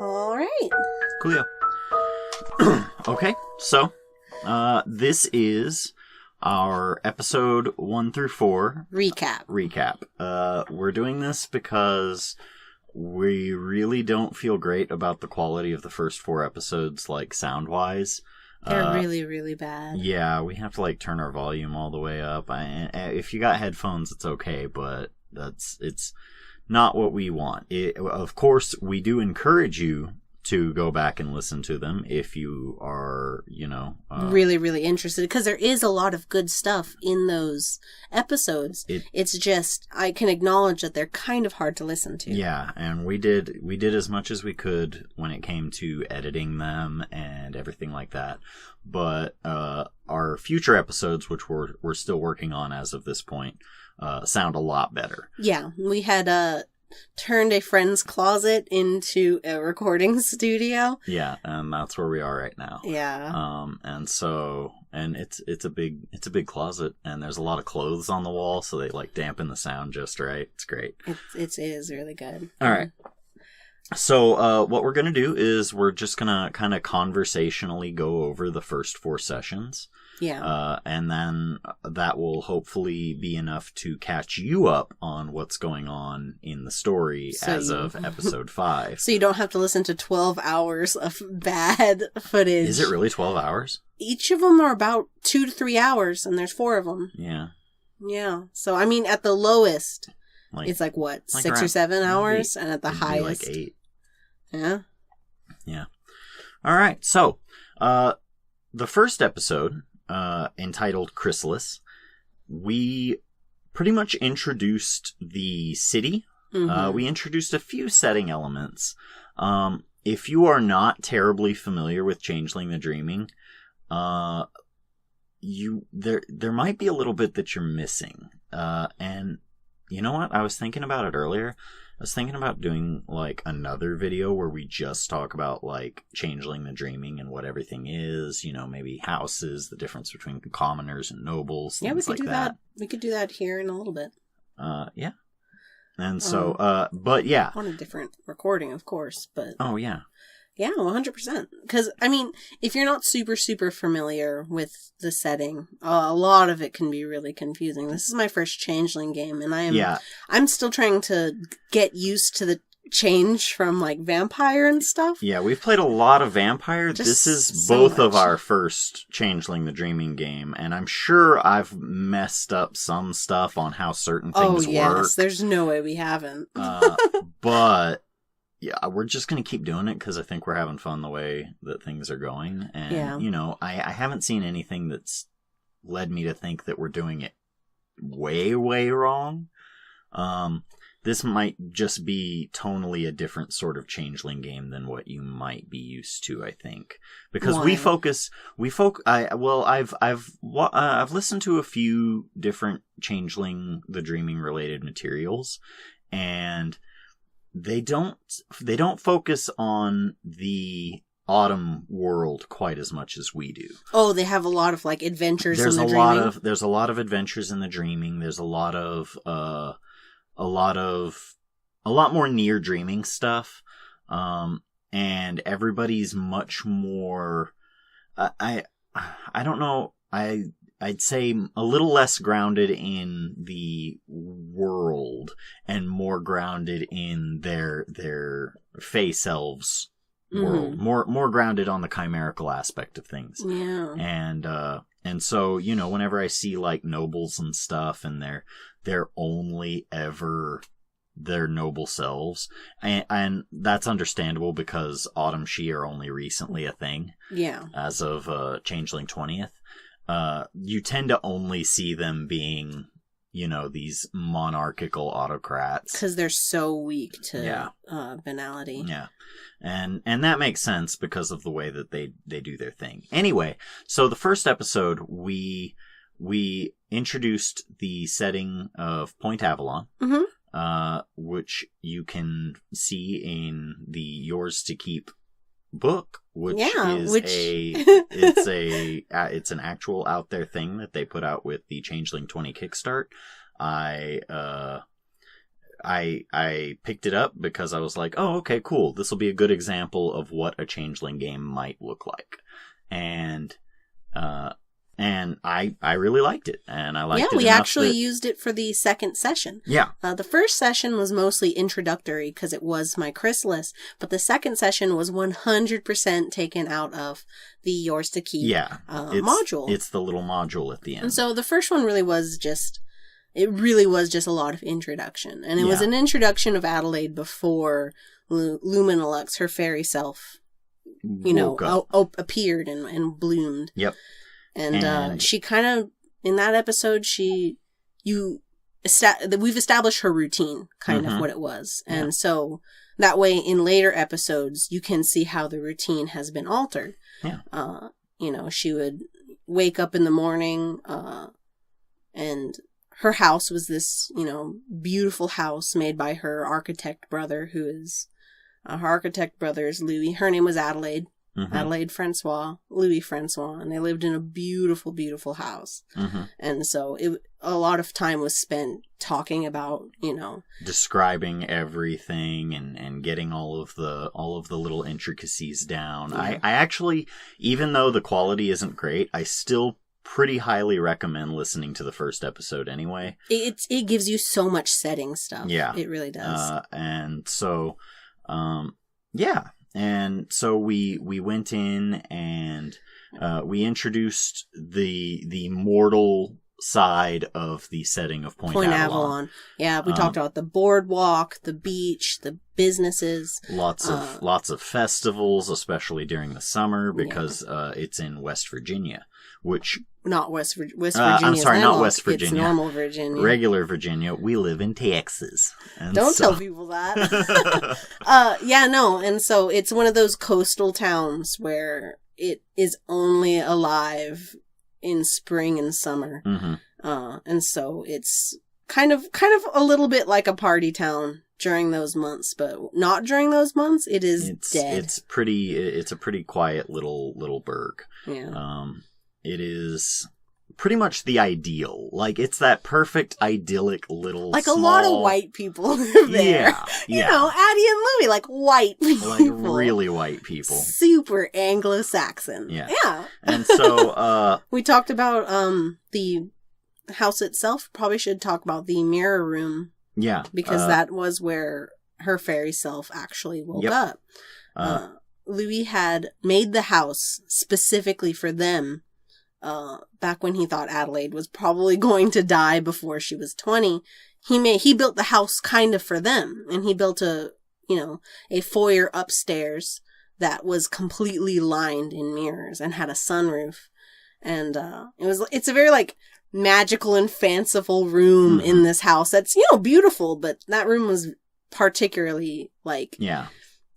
All right. Coolio. Okay, so this is our episode 1 through 4 recap. We're doing this because we really don't feel great about the quality of the first 4 episodes, like sound-wise. They're really, really bad. Yeah, we have to like turn our volume all the way up. If you got headphones, it's okay, but it's not what we want. Of course, we do encourage you to go back and listen to them if you are, really, really interested, because there is a lot of good stuff in those episodes. It's just, I can acknowledge that they're kind of hard to listen to. Yeah, and we did as much as we could when it came to editing them and everything like that. But our future episodes, which we're still working on as of this point, sound a lot better. Yeah, we had turned a friend's closet into a recording studio. Yeah, and that's where we are right now. Yeah. And it's a big closet, and there's a lot of clothes on the wall, so they like dampen the sound just right. It's great. It is really good. All right. So what we're gonna do is we're just gonna kind of conversationally go over the first 4 sessions. Yeah. And then that will hopefully be enough to catch you up on what's going on in the story of episode 5. So you don't have to listen to 12 hours of bad footage. Is it really 12 hours? Each of them are about 2 to 3 hours, and there's 4 of them. Yeah. Yeah. So, I mean, at the lowest, it's like, what, 6 or 7 hours? 8. And at the highest? Like 8. Yeah. Yeah. All right. So, the first episode, entitled Chrysalis, we pretty much introduced the city. Mm-hmm. We introduced a few setting elements. If you are not terribly familiar with Changeling the Dreaming, there might be a little bit that you're missing. And you know what? I was thinking about it earlier. I was thinking about doing, like, another video where we just talk about, like, Changeling the Dreaming and what everything is, maybe houses, the difference between commoners and nobles, things like that. Yeah, we could do that. We could do that here in a little bit. Yeah. And so, but yeah. On a different recording, of course, but... Oh, yeah. Yeah, 100%. Because, I mean, if you're not super, super familiar with the setting, a lot of it can be really confusing. This is my first Changeling game, and I'm still trying to get used to the change from, like, vampire and stuff. Yeah, we've played a lot of vampire. This is both of our first Changeling the Dreaming game, and I'm sure I've messed up some stuff on how certain things work. Oh, yes, there's no way we haven't. But... yeah, we're just going to keep doing it because I think we're having fun the way that things are going. And, I haven't seen anything that's led me to think that we're doing it way, way wrong. This might just be tonally a different sort of Changeling game than what you might be used to, I think. Because I've listened to a few different Changeling the Dreaming related materials, and they don't focus on the autumn world quite as much as we do. Oh, they have a lot of like adventures in the dreaming. There's a lot of adventures in the dreaming. There's a lot more near dreaming stuff. And everybody's much more I don't know. I'd say a little less grounded in the world and more grounded in their Fey selves world. More grounded on the chimerical aspect of things. Yeah. And so, whenever I see like nobles and stuff and they're only ever their noble selves, and that's understandable because Autumn She are only recently a thing. Yeah. As of Changeling 20th. You tend to only see them being, these monarchical autocrats. Because they're so weak to banality. Yeah. And that makes sense because of the way that they do their thing. Anyway, so the first episode, we introduced the setting of Point Avalon, which you can see in the Yours to Keep book, it's an actual out there thing that they put out with the Changeling 20 Kickstart. I picked it up because I was like, oh, okay, cool. This will be a good example of what a Changeling game might look like. And I really liked it, and I liked it. Yeah, we actually used it for the second session. Yeah. The first session was mostly introductory because it was my chrysalis, but the second session was 100% taken out of the Yours to Keep module. It's the little module at the end. And so the first one really was just a lot of introduction, and it was an introduction of Adelaide before Luminalux, her fairy self, appeared and bloomed. Yep. And she kind of, in that episode, we've established her routine, kind of what it was. And so that way in later episodes, you can see how the routine has been altered. Yeah. She would wake up in the morning, and her house was this, beautiful house made by her architect brother, who is, her architect brother is Louis. Her name was Adelaide. Mm-hmm. Adelaide Francois, Louis Francois, and they lived in a beautiful, beautiful house. Mm-hmm. And so a lot of time was spent talking about, describing everything and getting all of the little intricacies down. Yeah. I actually, even though the quality isn't great, I still pretty highly recommend listening to the first episode anyway. It gives you so much setting stuff. Yeah. It really does. And so, yeah. And so we went in and we introduced the mortal side of the setting of Point Avalon. Yeah, we talked about the boardwalk, the beach, the businesses. Lots of festivals, especially during the summer, because it's in West Virginia, which... Not West Virginia. I'm sorry, not West Virginia. It's normal Virginia. Regular Virginia. We live in Texas. Don't tell people that. And so it's one of those coastal towns where it is only alive in spring and summer. Mm-hmm. And so it's kind of a little bit like a party town during those months, but not during those months. It's dead. It's a pretty quiet little burg. Yeah. It is pretty much the ideal. Like, it's that perfect, idyllic little a lot of white people live there. Yeah. Addie and Louie, like white people. Like really white people. Super Anglo-Saxon. Yeah. Yeah. And so, we talked about, the house itself. Probably should talk about the mirror room. Yeah. Because that was where her fairy self actually woke up. Louis had made the house specifically for them. Back when he thought Adelaide was probably going to die before she was 20, he built the house kind of for them, and he built a foyer upstairs that was completely lined in mirrors and had a sunroof, and it's a very magical and fanciful room in this house that's beautiful, but that room was particularly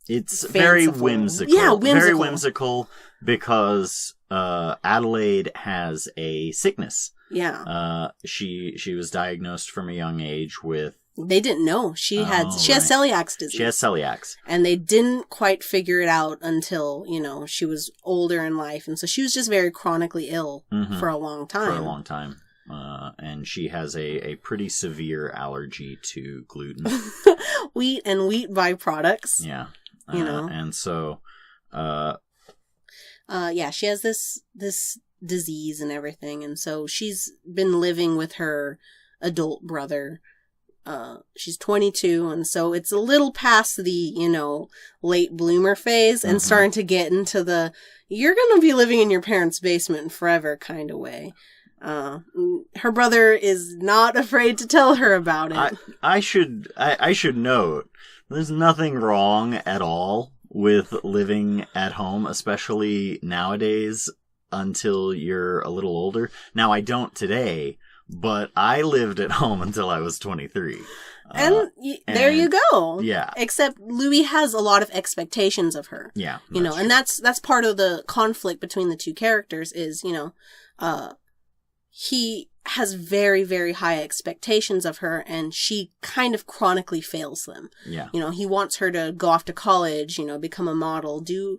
it's fanciful. Very whimsical. Yeah, whimsical. Very whimsical because Adelaide has a sickness. Yeah. She was diagnosed from a young age with... They didn't know. She has celiac disease. She has celiac. And they didn't quite figure it out until, she was older in life. And so she was just very chronically ill for a long time. And she has a pretty severe allergy to gluten. Wheat and wheat byproducts. Yeah. And so... she has this disease and everything, and so she's been living with her adult brother. She's 22, and so it's a little past the, late bloomer phase and starting to get into the, you're gonna be living in your parents' basement forever kind of way. Her brother is not afraid to tell her about it. I should note, there's nothing wrong at all with living at home, especially nowadays, until you're a little older. Now, I don't today, but I lived at home until I was 23. And there you go. Yeah. Except Louis has a lot of expectations of her. Yeah. And that's part of the conflict between the two characters is, he has very, very high expectations of her, and she kind of chronically fails them. Yeah. He wants her to go off to college, become a model, do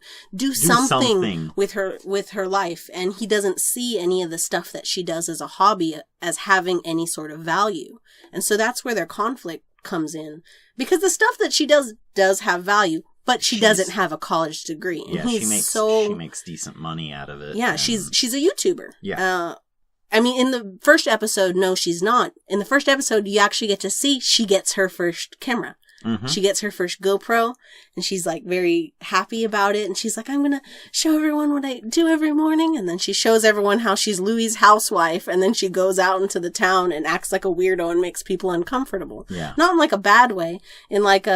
something with her life, and he doesn't see any of the stuff that she does as a hobby as having any sort of value. And so that's where their conflict comes in. Because the stuff that she does have value, but she doesn't have a college degree. And she makes decent money out of it. Yeah, she's a YouTuber. Yeah. I mean, in the first episode, no, she's not. In the first episode, you actually get to see she gets her first camera. Mm-hmm. She gets her first GoPro, and she's like very happy about it. And she's like, I'm going to show everyone what I do every morning. And then she shows everyone how she's Louie's housewife. And then she goes out into the town and acts like a weirdo and makes people uncomfortable. Yeah. Not in like a bad way, in like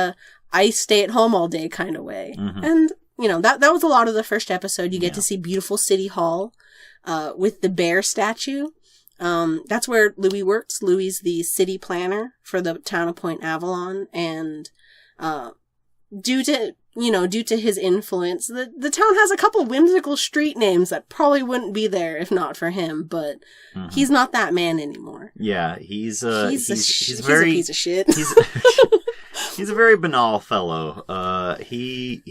I stay at home all day kind of way. Mm-hmm. And, you know, that was a lot of the first episode. You get to see beautiful City Hall, with the bear statue. That's where Louie works. Louie's the city planner for the town of Point Avalon. And, due to his influence, the town has a couple whimsical street names that probably wouldn't be there if not for him, but he's not that man anymore. Yeah, he's a piece of shit. He's a very banal fellow. He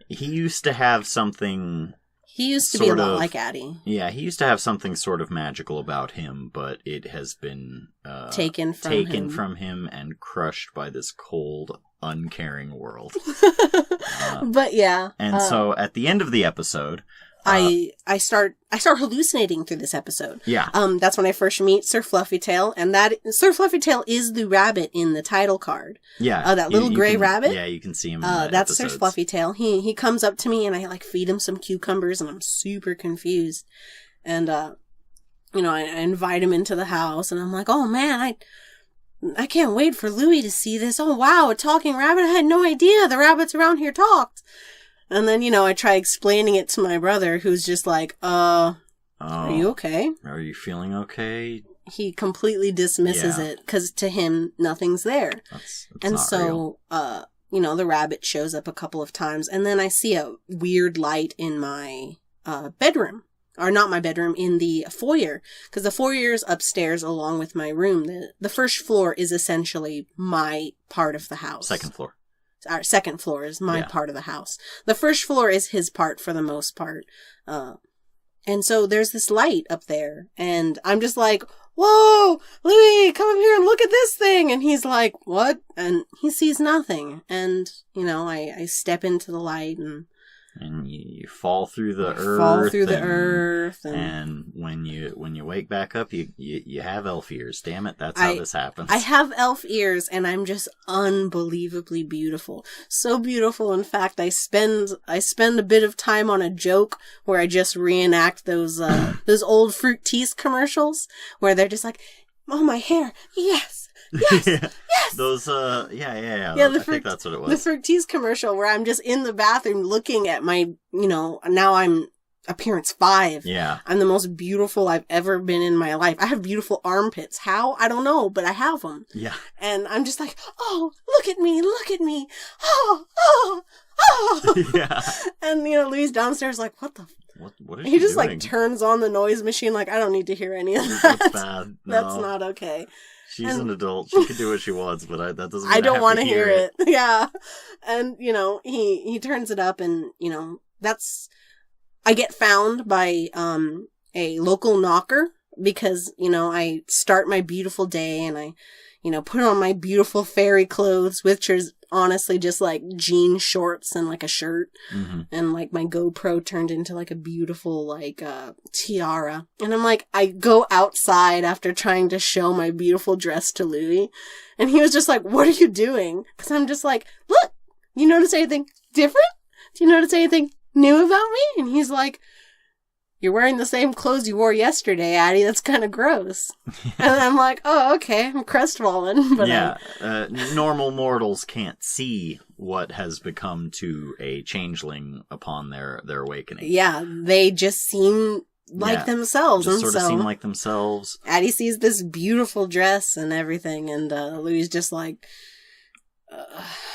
used to have something. He used to be a lot like Addie. Yeah, he used to have something sort of magical about him, but it has been taken from him and crushed by this cold, uncaring world. But yeah. And so at the end of the episode, I start hallucinating through this episode. Yeah. That's when I first meet Sir Fluffytail, and that Sir Fluffytail is the rabbit in the title card. Yeah. That little gray rabbit. Yeah, you can see him. That's Sir Fluffytail. He comes up to me, and I like feed him some cucumbers, and I'm super confused. And I invite him into the house, and I'm like, oh man, I can't wait for Louie to see this. Oh wow, a talking rabbit! I had no idea the rabbits around here talked. And then, I try explaining it to my brother, who's just like, are you okay? Are you feeling okay? He completely dismisses it, because to him, nothing's there. That's and not so, real. The rabbit shows up a couple of times, and then I see a weird light in my bedroom. Or not my bedroom, in the foyer. Because the foyer is upstairs along with my room. The first floor is essentially my part of the house. Second floor. Our second floor is my part of the house. The first floor is his part for the most part. And so there's this light up there. And I'm just like, whoa, Louie, come up here and look at this thing. And he's like, what? And he sees nothing. And, I step into the light and you fall through the earth. And when you wake back up, you have elf ears. Damn it, that's how this happens. I have elf ears, and I'm just unbelievably beautiful. So beautiful, in fact, I spend a bit of time on a joke where I just reenact those old Fructis commercials where they're just like, oh, my hair, yes. Yes, yes. Those, yeah. I think that's what it was. The Fructis commercial where I'm just in the bathroom looking at my, now I'm appearance 5. Yeah. I'm the most beautiful I've ever been in my life. I have beautiful armpits. How? I don't know, but I have them. Yeah. And I'm just like, oh, look at me. Oh. Yeah. And, Louie's downstairs like, what the What is he just doing? Like turns on the noise machine like, I don't need to hear any of that. That's bad. No. That's not okay. She's an adult. She can do what she wants, but that doesn't mean I don't want to hear it. Yeah. And, he turns it up and, I get found by a local knocker because, I start my beautiful day and I, put on my beautiful fairy clothes, which is honestly just like jean shorts and like a shirt. Mm-hmm. And like my GoPro turned into like a beautiful like tiara. And I'm like, I go outside after trying to show my beautiful dress to Louie. And he was just like, what are you doing? Because I'm just like, look, you notice anything different? Do you notice anything new about me? And he's like, you're wearing the same clothes you wore yesterday, Addie. That's kind of gross. And I'm like, oh, okay. I'm crestfallen. But yeah. Normal mortals can't see what has become to a changeling upon their awakening. Yeah. They just seem like themselves. Just sort of seem like themselves. Addie sees this beautiful dress and everything. And Louie's just like,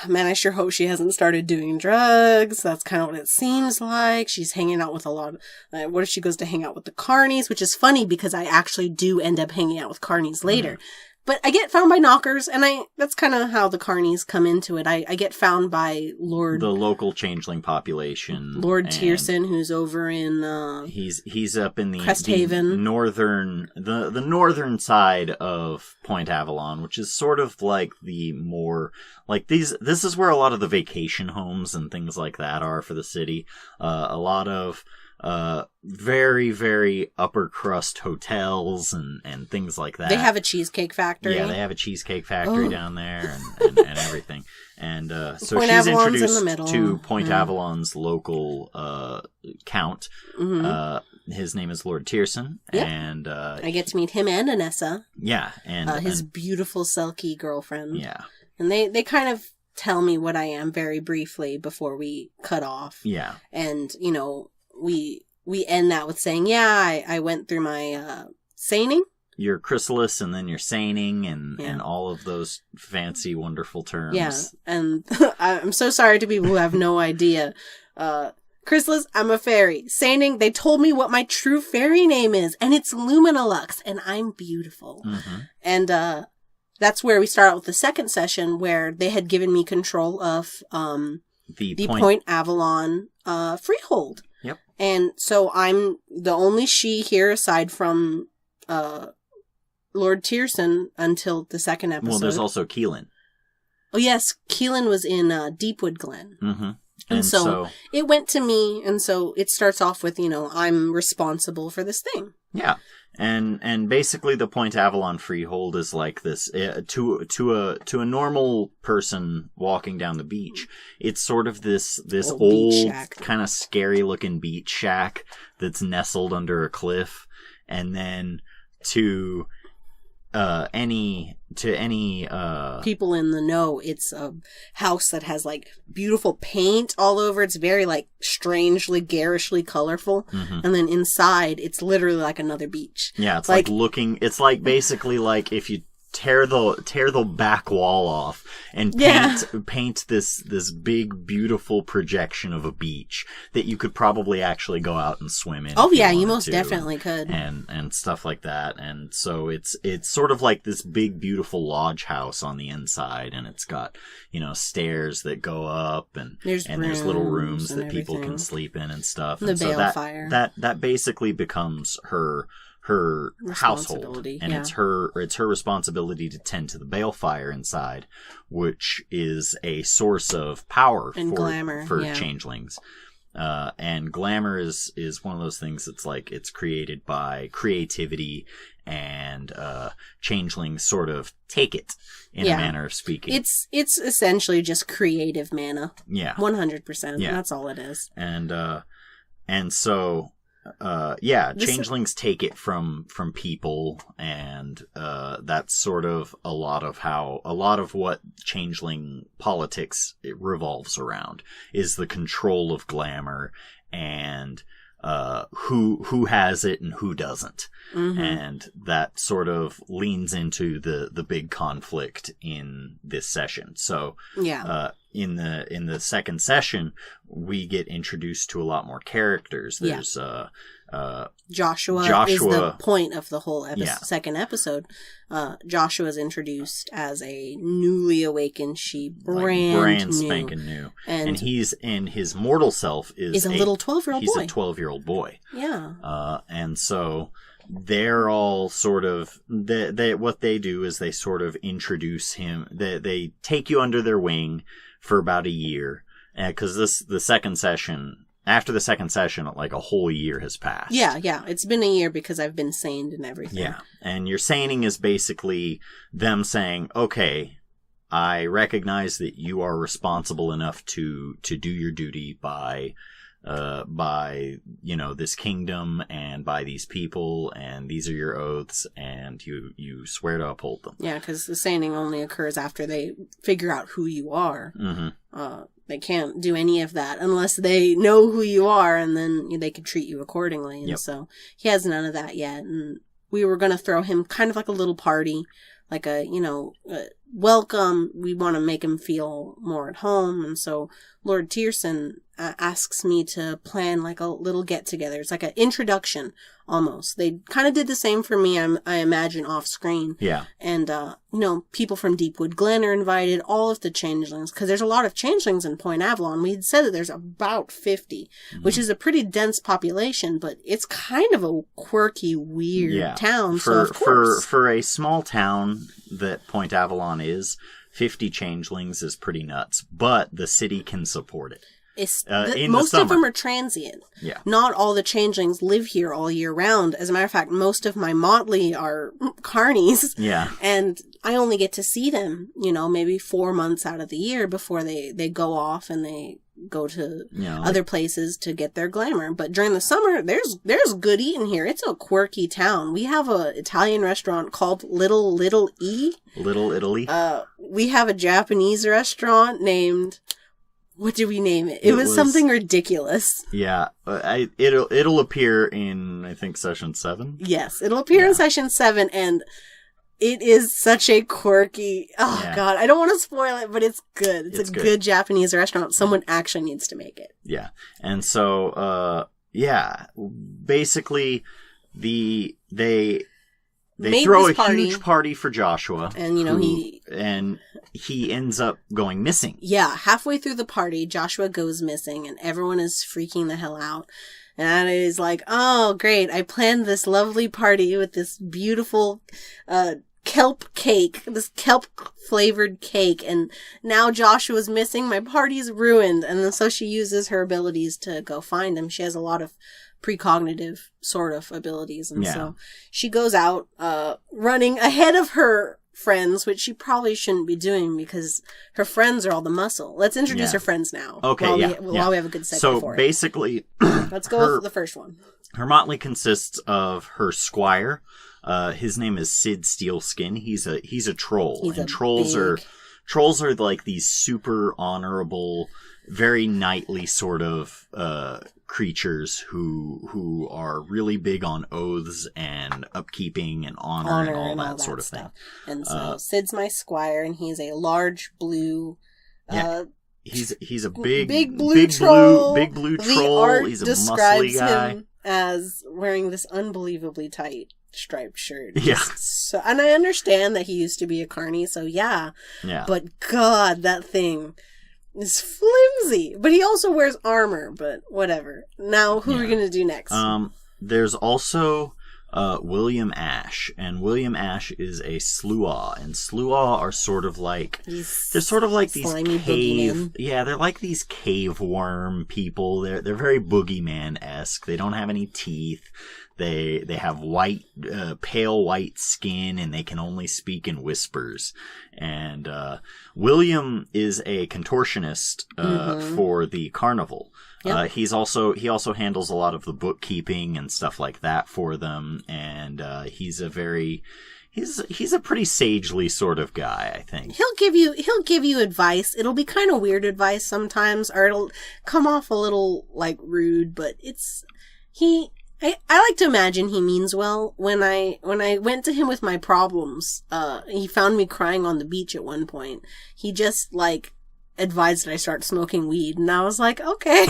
man, I sure hope she hasn't started doing drugs. That's kind of what it seems like. She's hanging out with a lot of, what if she goes to hang out with the carnies? Which is funny because I actually do end up hanging out with carnies later. But I get found by knockers, and that's kind of how the carnies come into it. I get found by the local changeling population. Lord Tierson, who's over in he's up in the Cresthaven. The northern side of Point Avalon, which is sort of like the more like this is where a lot of the vacation homes and things like that are for the city. A lot of very, very upper crust hotels and things like that. They have a cheesecake factory. Yeah, they have a cheesecake factory down there and everything. And so Point she's Avalon's introduced to Point Avalon's local count. Mm-hmm. His name is Lord Tierson. Yep. And I get to meet him and Anessa. Yeah. And his beautiful Selkie girlfriend. Yeah. And they kind of tell me what I am very briefly before we cut off. Yeah. And, you know, we end that with saying, yeah, I went through my seining. Your chrysalis and then your seining and all of those fancy, wonderful terms. Yeah, and I'm so sorry to people who have no idea. Chrysalis, I'm a fairy. Seining, they told me what my true fairy name is, and it's Luminalux, and I'm beautiful. Mm-hmm. And that's where we start out with the second session, where they had given me control of the Point Avalon freehold. Yep. And so I'm the only she here aside from Lord Tierson until the second episode. Well, there's also Keelan. Oh, yes. Keelan was in Deepwood Glen. Mm-hmm. And so it went to me, and so it starts off with, you know, I'm responsible for this thing. Yeah. And basically the Point Avalon freehold is like this to a normal person walking down the beach. It's sort of this old kind of scary looking beach shack that's nestled under a cliff, and then to any people in the know, it's a house that has like beautiful paint all over. It's very like strangely garishly colorful. Mm-hmm. And then inside it's literally like another beach. Yeah, it's like looking, it's like basically like if you tear the back wall off and paint this big beautiful projection of a beach that you could probably actually go out and swim in. Oh yeah, you most definitely could. And stuff like that. And so it's sort of like this big beautiful lodge house on the inside, and it's got, you know, stairs that go up and there's little rooms that people can sleep in and stuff. The balefire. That basically becomes her household, and it's her responsibility to tend to the balefire inside, which is a source of power and glamour for changelings. And glamour is one of those things that's like it's created by creativity, and changelings sort of take it in a manner of speaking. It's essentially just creative mana. Yeah, 100%. Yeah, that's all it is. And so. Changelings take it from people, and that's sort of a lot of what changeling politics it revolves around is the control of glamour and who has it and who doesn't. Mm-hmm. And that sort of leans into the big conflict in this session. So in the second session, we get introduced to a lot more characters. There's Joshua is the point of the whole second episode. Joshua is introduced as a newly awakened sheep, brand spanking new, and he's in his mortal self is a little 12-year-old boy. He's a 12-year-old boy. Yeah, and so. They're all sort of what they do is they sort of introduce him. They take you under their wing for about a year, because after the second session, like a whole year has passed. Yeah, it's been a year because I've been saned and everything. Yeah, and your seining is basically them saying, okay, I recognize that you are responsible enough to do your duty by you know, this kingdom and by these people, and these are your oaths, and you swear to uphold them. Yeah, because the seining only occurs after they figure out who you are. Mm-hmm. They can't do any of that unless they know who you are, and then they can treat you accordingly. And so he has none of that yet. And we were going to throw him kind of like a little party, like a welcome. We want to make him feel more at home. And so Lord Tierson asks me to plan like a little get-together. It's like an introduction, almost. They kind of did the same for me, I imagine, off-screen. Yeah. And, people from Deepwood Glen are invited, all of the changelings, because there's a lot of changelings in Point Avalon. We had said that there's about 50, which is a pretty dense population, but it's kind of a quirky, weird town. For a small town that Point Avalon is, 50 changelings is pretty nuts, but the city can support it. Most of them are transient. Yeah. Not all the changelings live here all year round. As a matter of fact, most of my motley are carnies. Yeah. And I only get to see them, maybe 4 months out of the year before they go off and they go to other places to get their glamour. But during the summer, there's good eating here. It's a quirky town. We have a Italian restaurant called Little E. Little Italy. We have a Japanese restaurant named... What did we name it? It was something ridiculous. Yeah. It'll appear in, I think, session 7. Yes, it'll appear in session 7, and it is such a quirky... God, I don't want to spoil it, but it's good. It's a good Japanese restaurant. Someone actually needs to make it. Yeah. And so, basically, they throw a huge party for Joshua. And, he ends up going missing. Yeah, halfway through the party, Joshua goes missing, and everyone is freaking the hell out. And it is like, oh, great, I planned this lovely party with this beautiful kelp cake, this kelp-flavored cake, and now Joshua's missing, my party's ruined. And then so she uses her abilities to go find him. She has a lot of precognitive sort of abilities, and so she goes out running ahead of her friends, which she probably shouldn't be doing because her friends are all the muscle. Let's introduce her friends now. Okay, while we have a good segue so for it. Basically, let's go with the first one. Her motley consists of squire. His name is Sid Steelskin. He's a troll, trolls are like these super honorable, very knightly sort of creatures who are really big on oaths and upkeeping and honor and all that sort of thing. And so Sid's my squire, and he's a large blue. He's a big blue troll. Big blue troll. The art he's a describes muscly guy. him as wearing this unbelievably tight striped shirt. Yeah. So, and I understand that he used to be a carny, so yeah. But God, that thing is flimsy. But he also wears armor, but whatever. Now, who are we going to do next? There's also William Ash, and William Ash is a Sluagh, and Sluagh are sort of like they're sort of like these cave, they're like these cave worm people. They're very boogeyman-esque. They don't have any teeth. They have white, pale white skin, and they can only speak in whispers. And William is a contortionist for the carnival. Yep. He also handles a lot of the bookkeeping and stuff like that for them. And he's a pretty sagely sort of guy, I think. He'll give you advice. It'll be kind of weird advice sometimes, or it'll come off a little like rude, but I like to imagine he means well. When I went to him with my problems, he found me crying on the beach at one point. He just advised that I start smoking weed, and I was like, okay.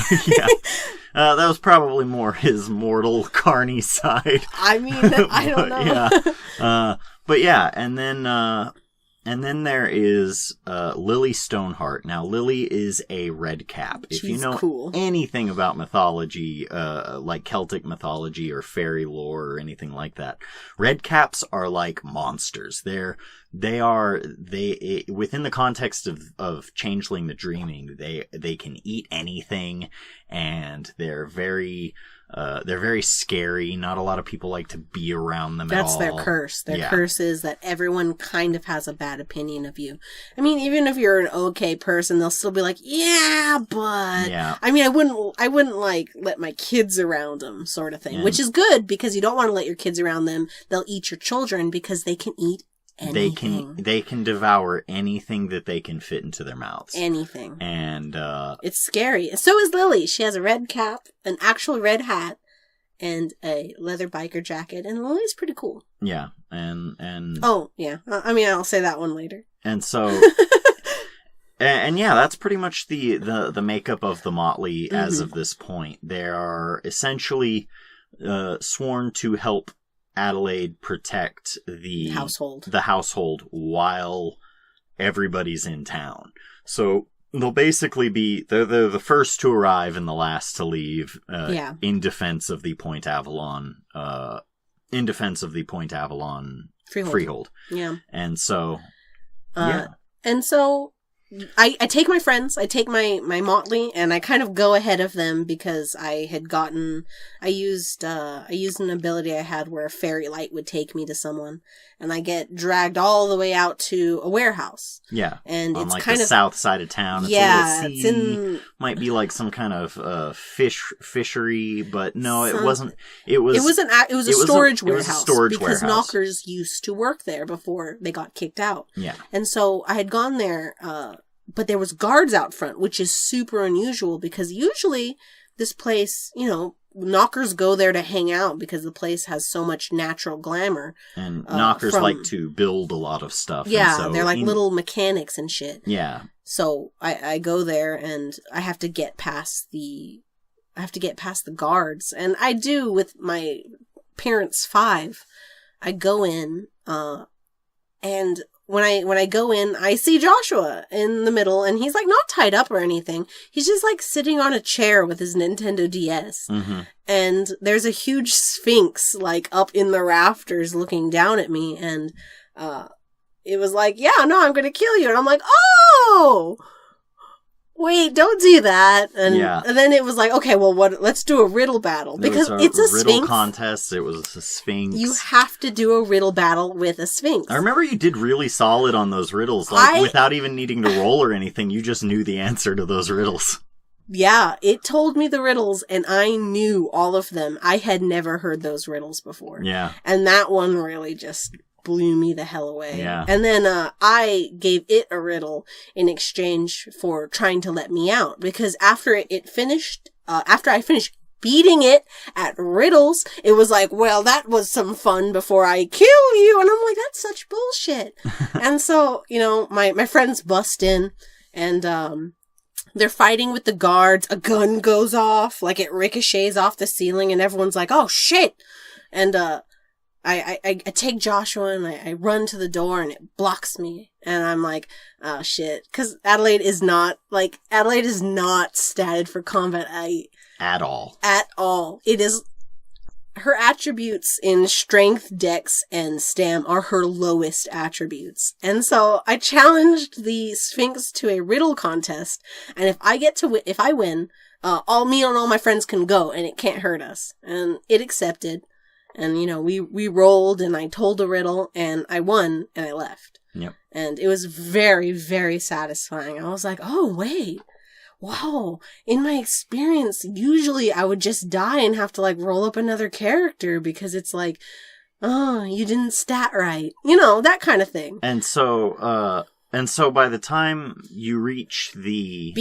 That was probably more his mortal carny side. I mean, I don't know. But yeah, and then there is Lily Stoneheart. Now, Lily is a red cap. If you know anything about mythology, like Celtic mythology or fairy lore or anything like that, red caps are like monsters. They within the context of Changeling the Dreaming, they can eat anything, and they're very scary. Not a lot of people like to be around them at all. That's their curse. Their curse is that everyone kind of has a bad opinion of you. I mean, even if you're an okay person, they'll still be like, yeah, but... Yeah. I mean, I wouldn't let my kids around them, sort of thing. Yeah. Which is good, because you don't want to let your kids around them. They'll eat your children, because they can eat anything. They can devour anything that they can fit into their mouths. Anything. And it's scary. So is Lily. She has a red cap, an actual red hat, and a leather biker jacket, and Lily's pretty cool. Yeah, and oh yeah. I mean, I'll say that one later. And so And yeah, that's pretty much the makeup of the Motley as of this point. They are essentially sworn to help Adelaide protect the household while everybody's in town. So they'll basically be they're the first to arrive and the last to leave. In defense of the Point Avalon. Freehold. Yeah. And so. And so I take my friends, I take my Motley, and I kind of go ahead of them because I used an ability I had where a fairy light would take me to someone, and I get dragged all the way out to a warehouse. Yeah. And on it's like kind the of south side of town. It's it's in might be like some kind of fishery, but no, it wasn't. It was a storage warehouse. It was a storage because warehouse. knockers used to work there before they got kicked out. Yeah. And so I had gone there, but there was guards out front, which is super unusual because usually this place, knockers go there to hang out because the place has so much natural glamour. And knockers like to build a lot of stuff. Yeah, they're like little mechanics and shit. Yeah. So I go there and I have to get past the guards. And I do with my parents' 5. I go in, and when I go in, I see Joshua in the middle, and he's like not tied up or anything. He's just like sitting on a chair with his Nintendo DS. Mm-hmm. And there's a huge sphinx like up in the rafters looking down at me, and it was like, yeah, no, I'm gonna kill you. And I'm like, oh, wait, don't do that. And then it was like, okay, well, let's do a riddle battle. Because it's a riddle sphinx. Contest. It was a sphinx. You have to do a riddle battle with a sphinx. I remember you did really solid on those riddles. Without even needing to roll or anything, you just knew the answer to those riddles. Yeah, it told me the riddles, and I knew all of them. I had never heard those riddles before. Yeah. And that one really just blew me the hell away. Yeah. And then I gave it a riddle in exchange for trying to let me out, because after it finished, after I finished beating it at riddles, it was like, well, that was some fun before I kill you. And I'm like, that's such bullshit. And so, my friends bust in, and they're fighting with the guards. A gun goes off, like it ricochets off the ceiling, and everyone's like, oh shit. And I take Joshua and I run to the door, and it blocks me. And I'm like, oh shit. Cause Adelaide is not statted for combat at all. At all. It is, her attributes in strength, dex, and stam are her lowest attributes. And so I challenged the Sphinx to a riddle contest. And if I win, all my friends can go and it can't hurt us. And it accepted. And, we rolled, and I told a riddle, and I won, and I left. Yep. And it was very, very satisfying. I was like, oh, wait. Wow. In my experience, usually I would just die and have to, roll up another character because it's like, oh, you didn't stat right. That kind of thing. And so by the time you reach the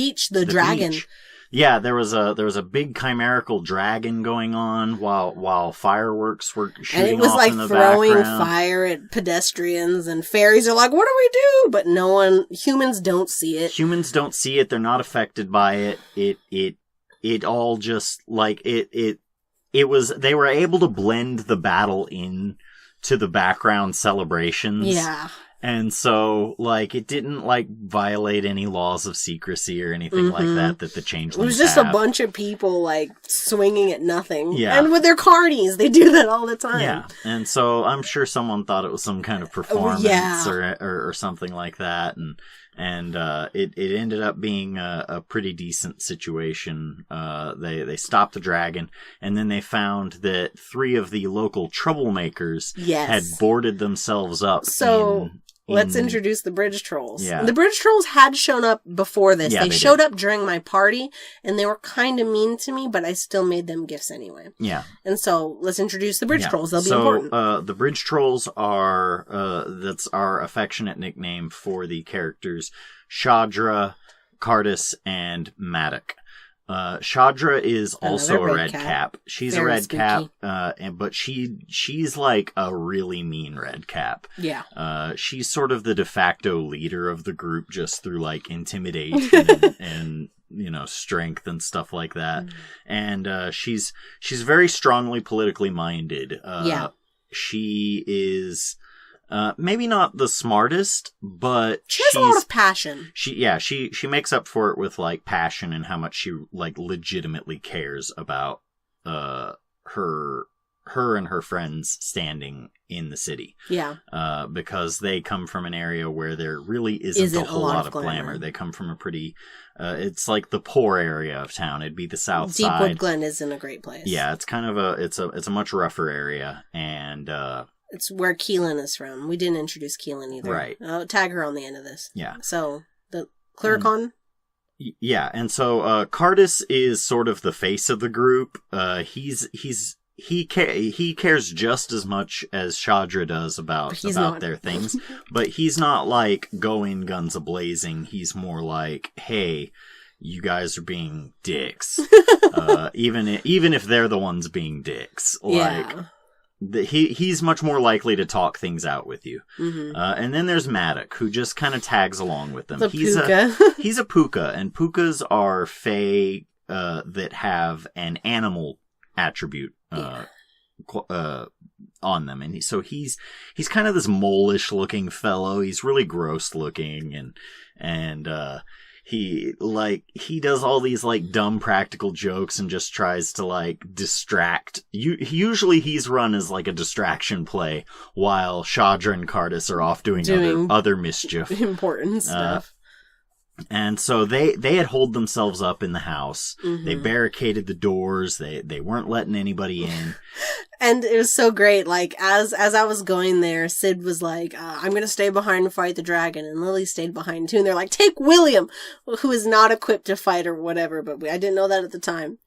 dragon. Beach, yeah, there was a big chimerical dragon going on while fireworks were shooting, and it was off in the throwing background. Fire at pedestrians, and fairies are like, "What do we do?" But humans don't see it. Humans don't see it. They're not affected by it. It all just it was. They were able to blend the battle in to the background celebrations. Yeah. And so, it didn't, violate any laws of secrecy or anything like that the Changelings It was just a bunch of people, swinging at nothing. Yeah. And with their carnies, they do that all the time. Yeah. And so, I'm sure someone thought it was some kind of performance or something like that. And it ended up being a pretty decent situation. They stopped the dragon, and then they found that 3 of the local troublemakers had boarded themselves up. So let's introduce the bridge trolls. Yeah. The bridge trolls had shown up before this. Yeah, they showed up during my party, and they were kind of mean to me, but I still made them gifts anyway. Yeah. And so let's introduce the bridge trolls. They'll be important. The bridge trolls are that's our affectionate nickname for the characters Shadra, Cardis, and Maddock. Shadra is also a red cap. She's Very a red spooky. cap, but she's like a really mean red cap. Yeah. She's sort of the de facto leader of the group just through like intimidation and strength and stuff like that. And she's very strongly politically minded. Yeah. She is maybe not the smartest, but she has a lot of passion. She makes up for it with like passion and how much she like legitimately cares about her and her friends standing in the city. Yeah. Because they come from an area where there really isn't a whole lot of glamour. They come from a pretty it's like the poor area of town. It'd be the south side. Deepwood Glen isn't a great place. Yeah, it's kind of it's a much rougher area, and it's where Keelan is from. We didn't introduce Keelan either. Right. I'll tag her on the end of this. Yeah. So, the Clericon? Yeah, and so Cardis is sort of the face of the group. He cares just as much as Shadra does about their things, but he's not like going guns a-blazing. He's more like, hey, you guys are being dicks. Even if they're the ones being dicks. Like, yeah. He's much more likely to talk things out with you. Mm-hmm. And then there's Maddock, who just kind of tags along with them. He's a puka, and pukas are fae that have an animal attribute on them, and he's kind of this mole-ish looking fellow. He's really gross looking, and he does all these like dumb practical jokes and just tries to like distract. Usually he's run as like a distraction play while Shadra and Cardis are off doing other mischief, important stuff. And so they had holed themselves up in the house. Mm-hmm. They barricaded the doors. They weren't letting anybody in. And it was so great. Like, as I was going there, Sid was like, I'm going to stay behind and fight the dragon. And Lily stayed behind too. And they're like, take William, who is not equipped to fight or whatever. But I didn't know that at the time.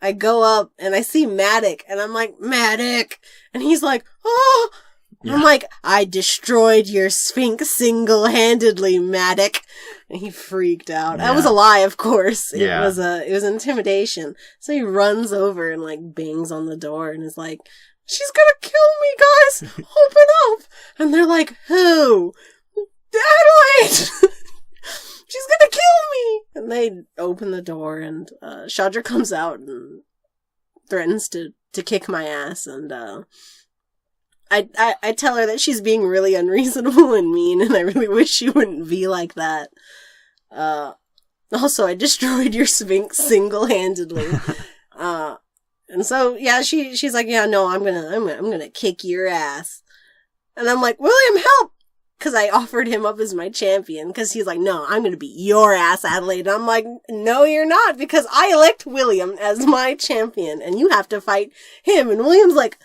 I go up and I see Maddock. And I'm like, Maddock. And he's like, oh. Yeah. I'm like, I destroyed your Sphinx single-handedly, Maddock. And he freaked out. Yeah. That was a lie, of course. It was intimidation. So he runs over and like bangs on the door and is like, she's gonna kill me, guys! Open up! And they're like, who? Adelaide! She's gonna kill me! And they open the door and Shadra comes out and threatens to kick my ass, and I tell her that she's being really unreasonable and mean, and I really wish she wouldn't be like that. Also, I destroyed your Sphinx single-handedly. And so, yeah, she's like, yeah, no, I'm gonna kick your ass. And I'm like, William, help! Because I offered him up as my champion, because he's like, no, I'm gonna beat your ass, Adelaide. And I'm like, no, you're not, because I elect William as my champion, and you have to fight him. And William's like,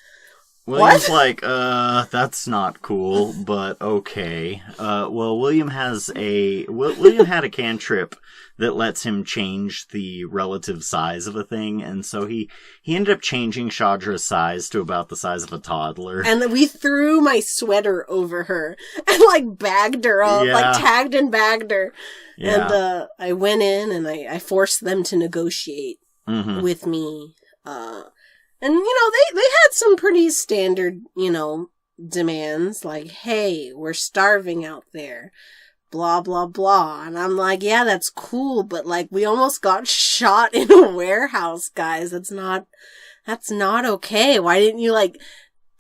William's like, that's not cool, but okay. Well, William had a cantrip that lets him change the relative size of a thing, and so he ended up changing Shadra's size to about the size of a toddler. And we threw my sweater over her and like bagged her up, like tagged and bagged her. Yeah. And I went in and I forced them to negotiate with me. And, they had some pretty standard, demands, like, hey, we're starving out there, blah, blah, blah. And I'm like, yeah, that's cool, but, like, we almost got shot in a warehouse, guys. That's not okay. Why didn't you, like,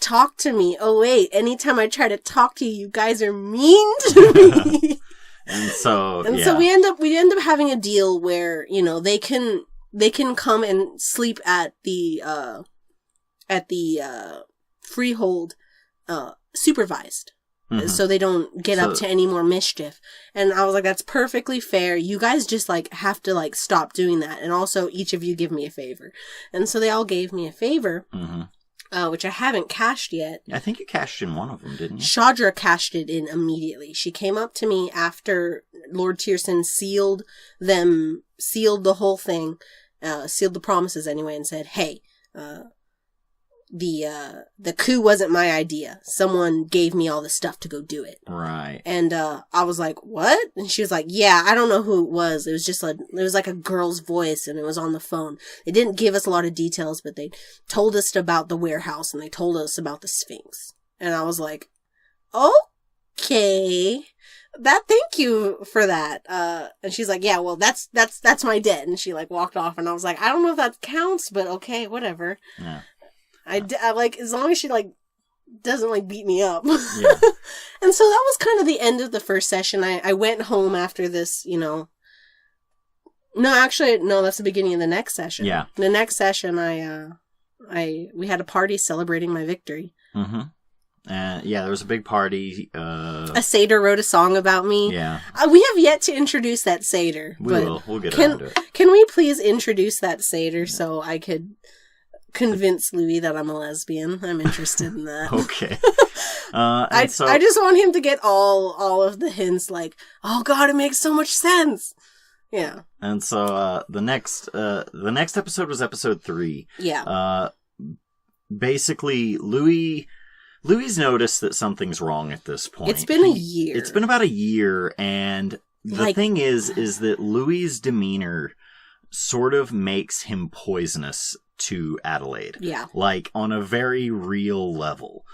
talk to me? Oh, wait, anytime I try to talk to you, you guys are mean to me. So we end up having a deal where, they can come and sleep at the freehold, supervised. Mm-hmm. So they don't get up to any more mischief. And I was like, that's perfectly fair. You guys just, like, have to, like, stop doing that. And also, each of you give me a favor. And so they all gave me a favor, which I haven't cashed yet. I think you cashed in one of them, didn't you? Shadra cashed it in immediately. She came up to me after Lord Tierson sealed the whole thing, sealed the promises anyway, and said, hey, the coup wasn't my idea. Someone gave me all the stuff to go do it. Right. And I was like, what? And she was like, yeah, I don't know who it was. It was like a girl's voice, and it was on the phone. They didn't give us a lot of details, but they told us about the warehouse, and they told us about the Sphinx. And I was like, okay. Thank you for that. And she's like, yeah, well, that's my debt. And she like walked off, and I was like, I don't know if that counts, but okay, whatever. Yeah. I like, as long as she like doesn't like beat me up. Yeah. And so that was kind of the end of the first session. I went home after this, you know. No, actually, no, that's the beginning of the next session. Yeah. The next session, we had a party celebrating my victory. Mm-hmm. Yeah, there was a big party. A satyr wrote a song about me. Yeah. We have yet to introduce that satyr. We'll get into it. Can we please introduce that satyr so I could convince Louis that I'm a lesbian? I'm interested in that. Okay. I just want him to get all of the hints, like, oh god, it makes so much sense. Yeah. And so the next episode was episode 3. Yeah. Basically, Louis noticed that something's wrong at this point. It's been a year. It's been about a year, and the thing is that Louis' demeanor sort of makes him poisonous to Adelaide. Yeah. Like, on a very real level.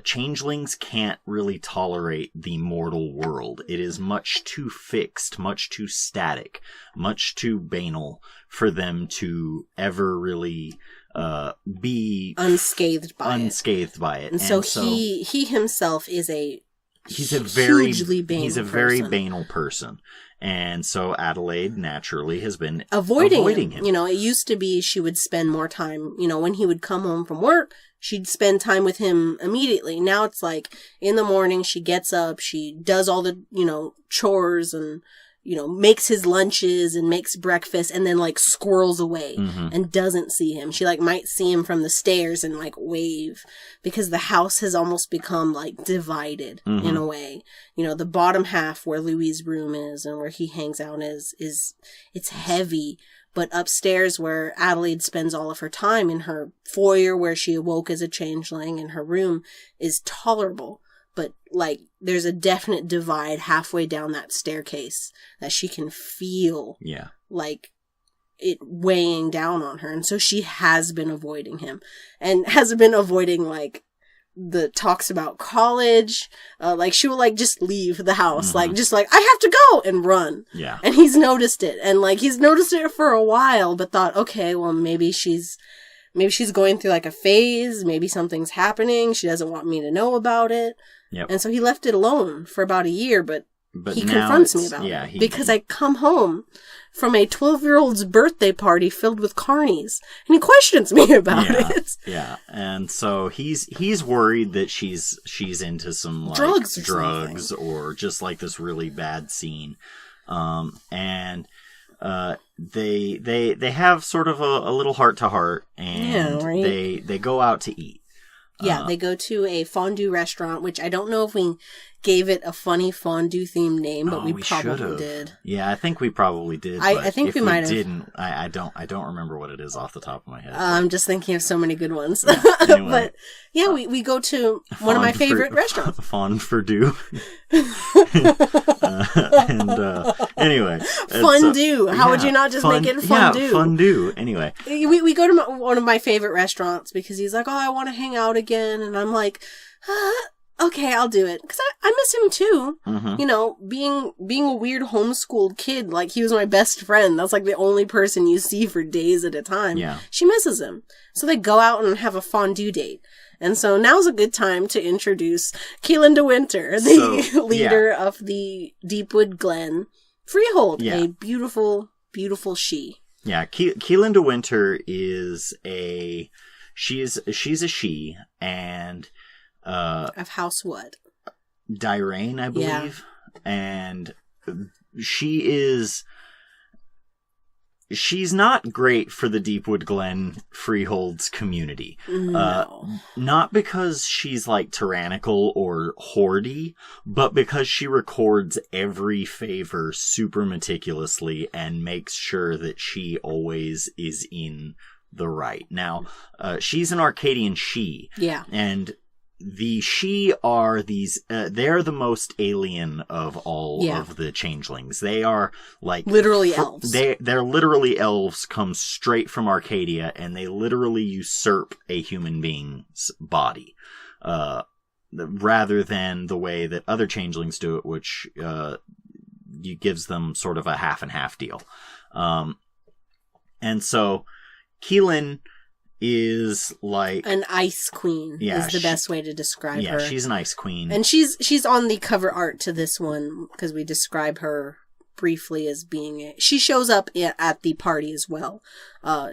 Changelings can't really tolerate the mortal world. It is much too fixed, much too static, much too banal for them to ever really be unscathed by it. And so he himself is he's a very banal person. And so Adelaide naturally has been avoiding him. You know, it used to be she would spend more time, you know, when he would come home from work, she'd spend time with him immediately. Now it's like in the morning, she gets up, she does all the, you know, chores and, you know, makes his lunches and makes breakfast and then like squirrels away and doesn't see him. She like might see him from the stairs and like wave because the house has almost become like divided in a way. You know, the bottom half where Louis' room is and where he hangs out is it's heavy. But upstairs where Adelaide spends all of her time in her foyer where she awoke as a changeling and her room is tolerable. But, like, there's a definite divide halfway down that staircase that she can feel, like, it weighing down on her. And so she has been avoiding him. And has been avoiding, like, the talks about college. Like, she will, like, just leave the house. Like, just like, I have to go! And run. Yeah. And he's noticed it. And, like, he's noticed it for a while, but thought, okay, well, maybe she's going through, like, a phase. Maybe something's happening. She doesn't want me to know about it. Yep. And so he left it alone for about a year, but he confronts me about it. Because I come home from a 12-year-old's birthday party filled with carnies, and he questions me about it. Yeah, and so he's worried that she's into some like drugs or just like this really bad scene. And they have sort of a little heart to heart, and they go out to eat. Yeah, they go to a fondue restaurant, which I don't know if we gave it a funny fondue themed name, but we probably did. Yeah, I think we probably did. I think we might have. Didn't. I don't remember what it is off the top of my head. I'm just thinking of so many good ones. Yeah, anyway. But yeah, we go to one of my favorite restaurants. Fondue. Anyway. Fondue. How would you not just make it fondue? Yeah, fondue. Anyway. We go to one of my favorite restaurants because he's like, oh, I want to hang out again. And I'm like, okay, I'll do it. Because I miss him too. You know, being a weird homeschooled kid, like he was my best friend. That's like the only person you see for days at a time. Yeah. She misses him. So they go out and have a fondue date. And so now's a good time to introduce Keelan de Winter, the leader of the Deepwood Glen Freehold. A beautiful, beautiful she. Yeah, Keelan de Winter is she's a she, and of House what? Diraine, I believe. Yeah. And she's not great for the Deepwood Glen Freehold's community. No. Not because she's like tyrannical or hoardy, but because she records every favor super meticulously and makes sure that she always is in the right. Now, she's an Arcadian she. Yeah. And the she are these, they're the most alien of all of the changelings. They are like... literally elves. They're literally elves, come straight from Arcadia, and they literally usurp a human being's body. Rather than the way that other changelings do it, which gives them sort of a half and half deal. And so Keelan is like an ice queen is the best way to describe her. Yeah, she's an ice queen. And she's on the cover art to this one because we describe her briefly as being she shows up at the party as well.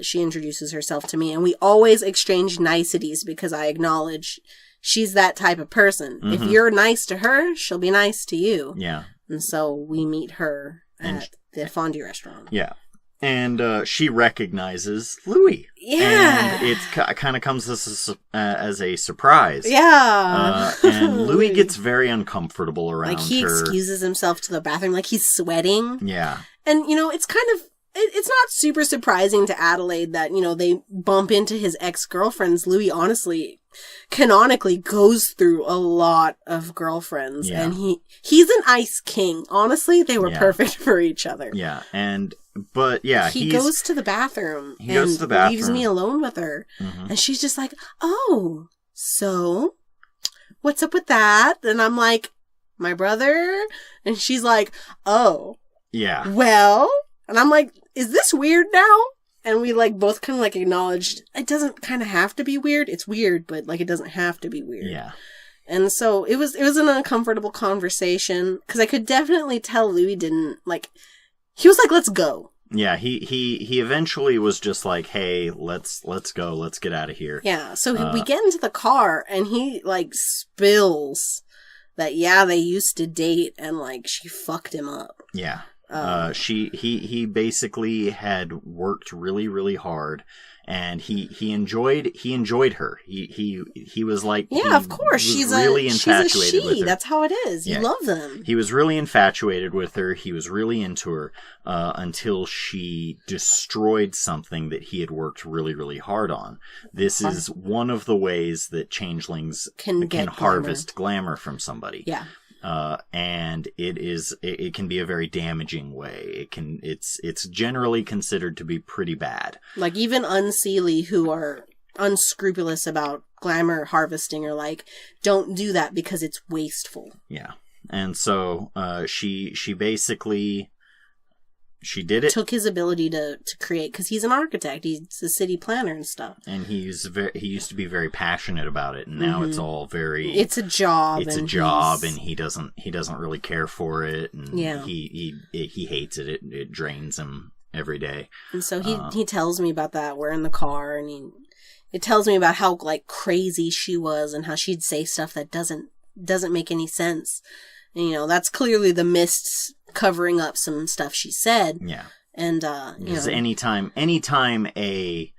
She introduces herself to me and we always exchange niceties because I acknowledge she's that type of person. Mm-hmm. If you're nice to her, she'll be nice to you. Yeah. And so we meet her at the fondue restaurant. Yeah. And she recognizes Louis. Yeah. And it kind of comes as a surprise. Yeah. And Louis gets very uncomfortable around her. Like, he excuses himself to the bathroom, like he's sweating. Yeah. And, you know, it's kind of... It's not super surprising to Adelaide that, you know, they bump into his ex-girlfriends. Louis, honestly, canonically goes through a lot of girlfriends. Yeah. And he's an ice king. Honestly, they were perfect for each other. Yeah. But yeah, he goes to the bathroom and leaves me alone with her. Mm-hmm. And she's just like, oh, so what's up with that? And I'm like, my brother? And she's like, oh, yeah, well, and I'm like, is this weird now? And we like both kind of like acknowledged it doesn't kind of have to be weird. It's weird, but like it doesn't have to be weird. Yeah. And so it was an uncomfortable conversation because I could definitely tell Louis didn't like. He was like, let's go. Yeah, he eventually was just like, hey, let's go, let's get out of here. Yeah, so we get into the car and he like spills that they used to date and like she fucked him up. Yeah. He basically had worked really, really hard. And he enjoyed her. He was like, of course, she's really infatuated with her. That's how it is. You love them. He was really infatuated with her. He was really into her until she destroyed something that he had worked really, really hard on. This is one of the ways that changelings can harvest glamour from somebody. Yeah. And it can be a very damaging way. It's generally considered to be pretty bad. Like even unseelie who are unscrupulous about glamour harvesting are like, don't do that because it's wasteful. Yeah. And so, she basically, she did it. Took his ability to create, because he's an architect. He's a city planner and stuff. And he used to be very passionate about it, and now it's all very... It's a job. It's a job, and he doesn't really care for it, and yeah. he hates it. It drains him every day. And so he tells me about that. We're in the car, and it tells me about how like crazy she was, and how she'd say stuff that doesn't make any sense. And, you know, that's clearly the mists covering up some stuff she said. Yeah. And, because anytime a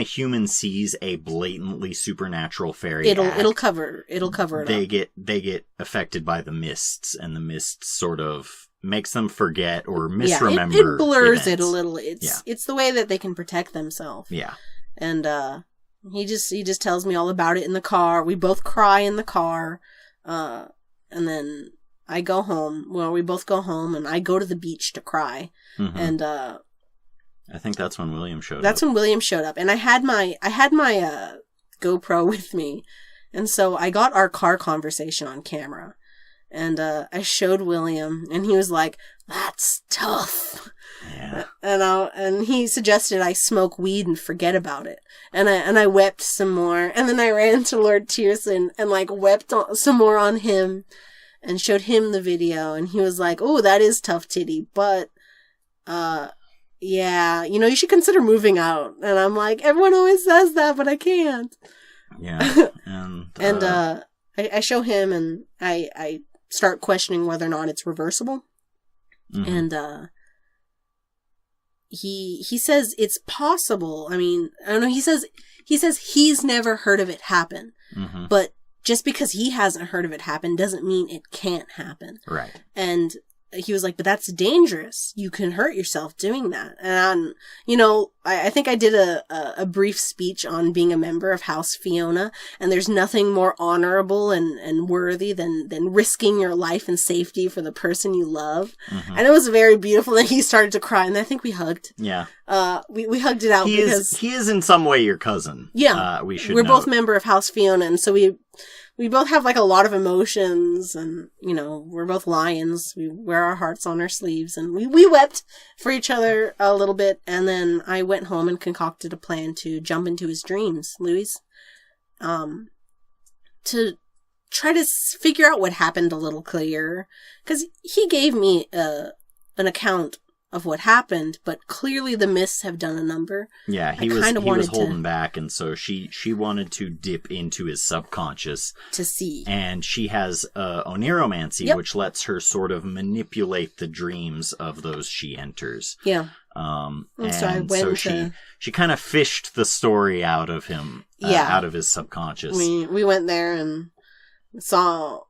human sees a blatantly supernatural fairy it'll cover it up. They get affected by the mists, and the mists sort of makes them forget or misremember. It blurs events. It a little. It's the way that they can protect themselves. Yeah. And he just tells me all about it in the car. We both cry in the car. And then I go home. Well, we both go home, and I go to the beach to cry. Mm-hmm. And I think that's when William showed up. That's when William showed up, and I had my GoPro with me, and so I got our car conversation on camera, and I showed William, and he was like, "That's tough." Yeah. And he suggested I smoke weed and forget about it. And I wept some more. And then I ran to Lord Tierson and like wept some more on him and showed him the video. And he was like, "Oh, that is tough, Titty. But, yeah, you know, you should consider moving out." And I'm like, everyone always says that, but I can't. Yeah. And I show him, and I start questioning whether or not it's reversible. Mm-hmm. And, he says it's possible. I mean, I don't know. He says he's never heard of it happen, mm-hmm. but just because he hasn't heard of it happen doesn't mean it can't happen. Right. And he was like, but that's dangerous. You can hurt yourself doing that. And, I think I did a brief speech on being a member of House Fiona, and there's nothing more honorable and worthy than risking your life and safety for the person you love. Mm-hmm. And it was very beautiful, and he started to cry, and I think we hugged. Yeah. We hugged it out he is in some way your cousin. Yeah. We're both member of House Fiona, and so we both have, like, a lot of emotions, and, we're both lions. We wear our hearts on our sleeves, and we wept for each other a little bit, and then I went home and concocted a plan to jump into his dreams, Louis, to try to figure out what happened a little clearer, because he gave me an account of what happened, but clearly the mists have done a number. Yeah, he was holding back, and so she wanted to dip into his subconscious to see. And she has oniromancy, which lets her sort of manipulate the dreams of those she enters. Yeah. She kind of fished the story out of him, out of his subconscious. We went there and saw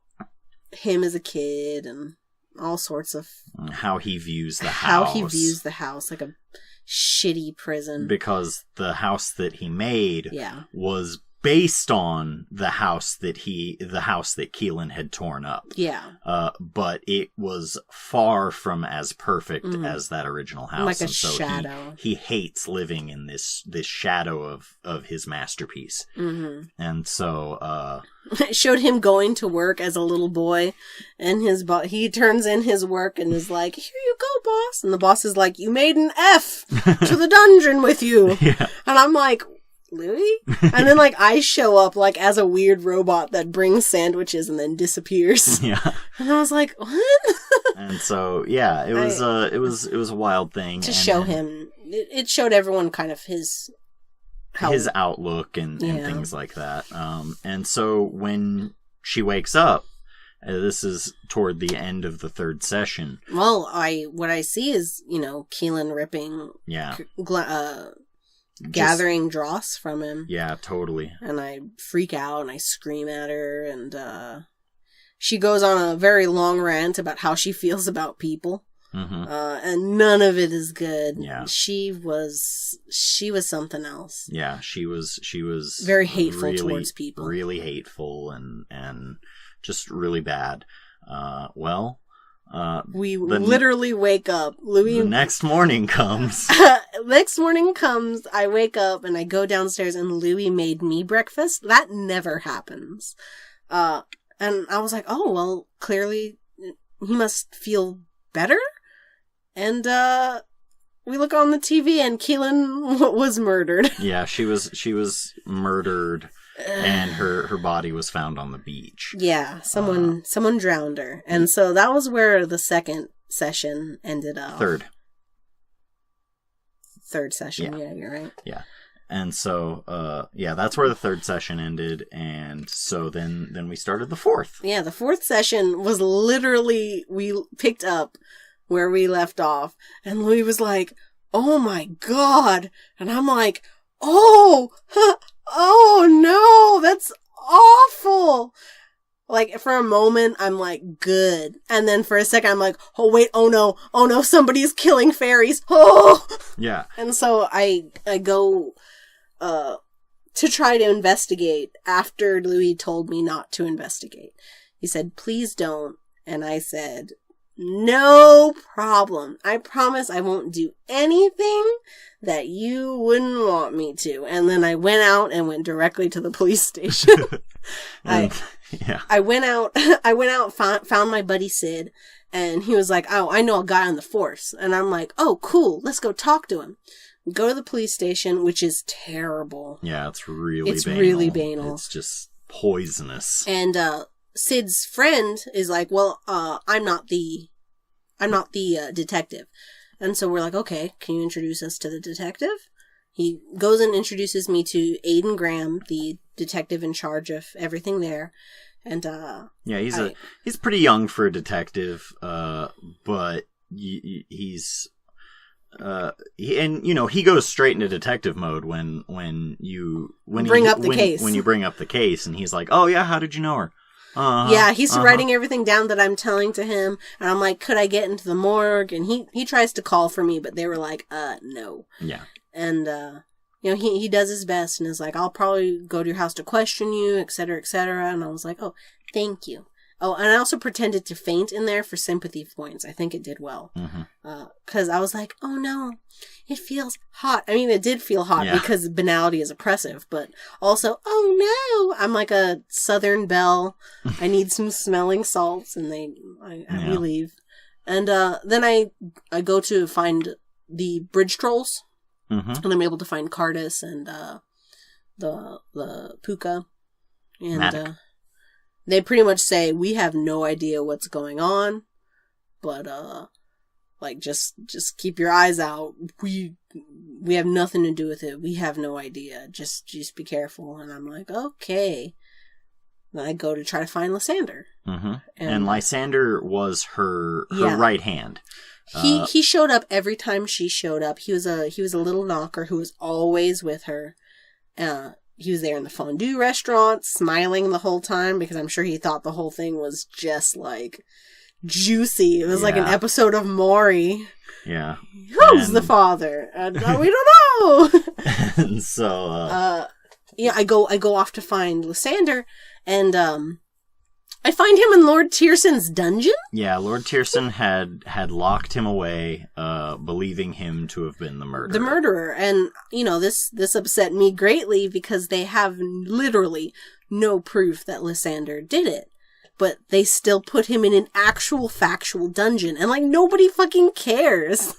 him as a kid and all sorts of how he views the house, like a shitty prison, because the house that he made was based on the house that Keelan had torn up. But it was far from as perfect as that original house, like a shadow. He hates living in this shadow of his masterpiece. And so it showed him going to work as a little boy, and he turns in his work and is like, "Here you go, boss." And the boss is like, "You made an F to the dungeon with you." And I'm like, Louis? And then, like, I show up, like, as a weird robot that brings sandwiches and then disappears. Yeah. And I was like, what? And so, yeah, it was a wild thing. To show him. It showed everyone kind of his outlook and things like that. And so when she wakes up, this is toward the end of the third session. Well, what I see is, Keelan ripping gathering dross from him. Yeah, totally. And I freak out and I scream at her, and she goes on a very long rant about how she feels about people. And none of it is good. Yeah. She was something else. Yeah, she was very hateful towards people. Really hateful and just really bad. We literally wake up. Louis. The next morning comes. I wake up and I go downstairs and Louis made me breakfast. That never happens. And I was like, oh, well, clearly he must feel better. And, we look on the TV and Keelan was murdered. Yeah, she was murdered. And her body was found on the beach. Yeah, someone drowned her. And so that was where the second session ended up. Third session, yeah, you're right. Yeah. And so, that's where the third session ended. And so then we started the fourth. Yeah, the fourth session was literally, we picked up where we left off. And Louis was like, "Oh my God." And I'm like, "Oh, oh no, that's awful." Like, for a moment, I'm like, good. And then for a second, I'm like, oh wait, oh no, somebody's killing fairies. Oh! Yeah. And so I go, to try to investigate after Louis told me not to investigate. He said, "Please don't." And I said, "No problem. I promise I won't do anything that you wouldn't want me to." And then I went out and went directly to the police station. I went out, found my buddy Sid, and he was like, "Oh, I know a guy on the force." And I'm like, "Oh, cool. Let's go talk to him." We go to the police station, which is terrible. Yeah, it's really banal. It's just poisonous. And, Sid's friend is like, "Well, I'm not the detective." And so we're like, "Okay, can you introduce us to the detective?" He goes and introduces me to Aiden Graham, the detective in charge of everything there. And, he's pretty young for a detective, but he's, he goes straight into detective mode when you bring up the case, and he's like, "Oh yeah, how did you know her?" Yeah, he's writing everything down that I'm telling to him, and I'm like, could I get into the morgue? And he tries to call for me, but they were like, no. Yeah. And, he does his best and is like, I'll probably go to your house to question you, et cetera, et cetera. And I was like, oh, thank you. Oh, and I also pretended to faint in there for sympathy points. I think it did well. Because I was like, oh no, it feels hot. I mean, it did feel hot because banality is oppressive, but also, oh no, I'm like a Southern belle. I need some smelling salts, and we leave. And then I go to find the bridge trolls, and I'm able to find Cardis and the Puka. And they pretty much say, we have no idea what's going on, but, just keep your eyes out. We have nothing to do with it. We have no idea. Just be careful. And I'm like, okay. Then I go to try to find Lysander. And Lysander was her right hand. He showed up every time she showed up. He was a little knocker who was always with her. He was there in the fondue restaurant, smiling the whole time, because I'm sure he thought the whole thing was just, like, juicy. It was like an episode of Maury. Yeah. Who's the father? And we don't know! And so, I go off to find Lysander, and, I find him in Lord Tierson's dungeon? Yeah, Lord Tierson had locked him away, believing him to have been the murderer. The murderer. And, this upset me greatly because they have literally no proof that Lysander did it. But they still put him in an actual factual dungeon. And, like, nobody fucking cares.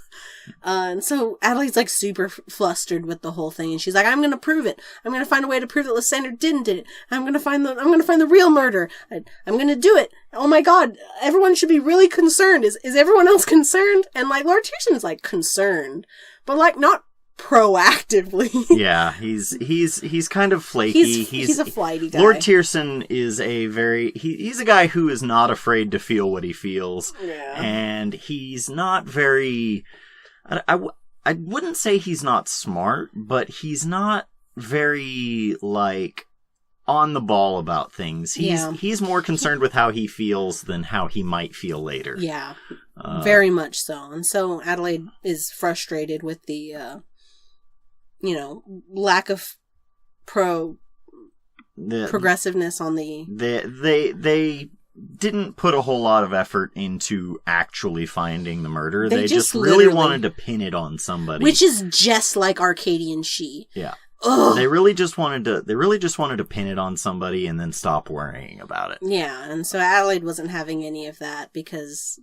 And so Adelaide's, like, super flustered with the whole thing. And she's like, I'm gonna prove it. I'm gonna find a way to prove that Lysander did it. I'm gonna find the real murder. I'm gonna do it. Oh my god. Everyone should be really concerned. Is everyone else concerned? And, like, Lord Tierson is, like, concerned. But, like, not proactively. Yeah, he's kind of flaky. He's a flighty guy. Lord Tierson is he's a guy who is not afraid to feel what he feels. Yeah. And he's not very, I wouldn't say he's not smart, but he's not very, like, on the ball about things. He's more concerned with how he feels than how he might feel later. Yeah, very much so. And so Adelaide is frustrated with the, lack of progressiveness on the... They didn't put a whole lot of effort into actually finding the murder. They just really wanted to pin it on somebody. Which is just like Arcadian She. Yeah. Ugh. They really just wanted to pin it on somebody and then stop worrying about it. Yeah, and so Adelaide wasn't having any of that because,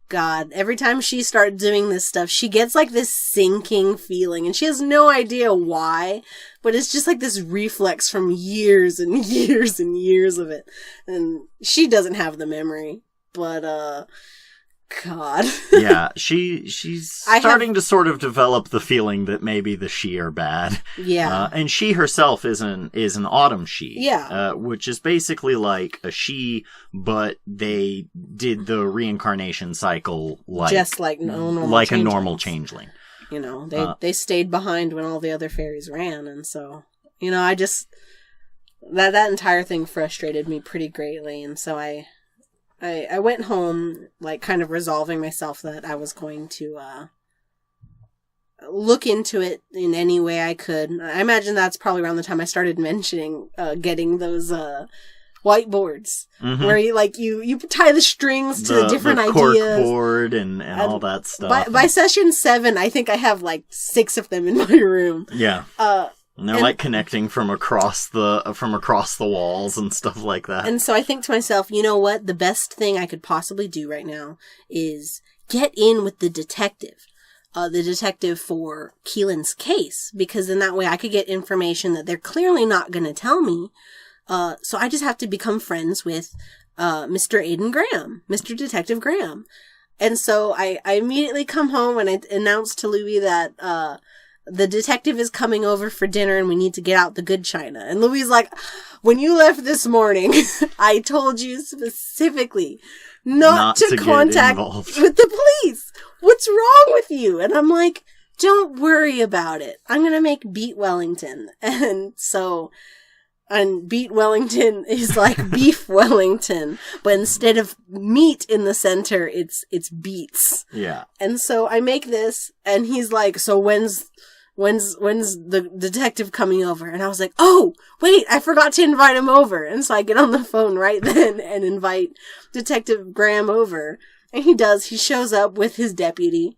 God, every time she starts doing this stuff, she gets like this sinking feeling, and she has no idea why, but it's just like this reflex from years and years and years of it. And she doesn't have the memory, but, God. Yeah, she's starting to sort of develop the feeling that maybe the She are bad. Yeah. And she herself is an autumn She. Yeah. Which is basically like a She, but they did the reincarnation cycle like... Just like normal like a normal changeling. They stayed behind when all the other fairies ran, and so, I just... That entire thing frustrated me pretty greatly, and so I went home, like, kind of resolving myself that I was going to, look into it in any way I could. I imagine that's probably around the time I started mentioning, getting those, whiteboards. Mm-hmm. Where you tie the strings to the different ideas. The cork board and all that stuff. By session 7, I think I have, like, 6 of them in my room. Yeah. And they're like connecting from across the walls and stuff like that. And so I think to myself, you know what? The best thing I could possibly do right now is get in with the detective for Keelan's case, because in that way I could get information that they're clearly not going to tell me. So I just have to become friends with Mr. Aidan Graham, Mr. Detective Graham. And so I immediately come home and I announce to Louis that the detective is coming over for dinner and we need to get out the good china. And Louis is like, when you left this morning, I told you specifically not to contact with the police. What's wrong with you? And I'm like, don't worry about it. I'm going to make Beat Wellington. And so And Beet Wellington is like beef Wellington, but instead of meat in the center, it's beets. Yeah. And so I make this, and he's like, so when's the detective coming over? And I was like, oh, wait, I forgot to invite him over. And so I get on the phone right then and invite Detective Graham over. And he does. He shows up with his deputy,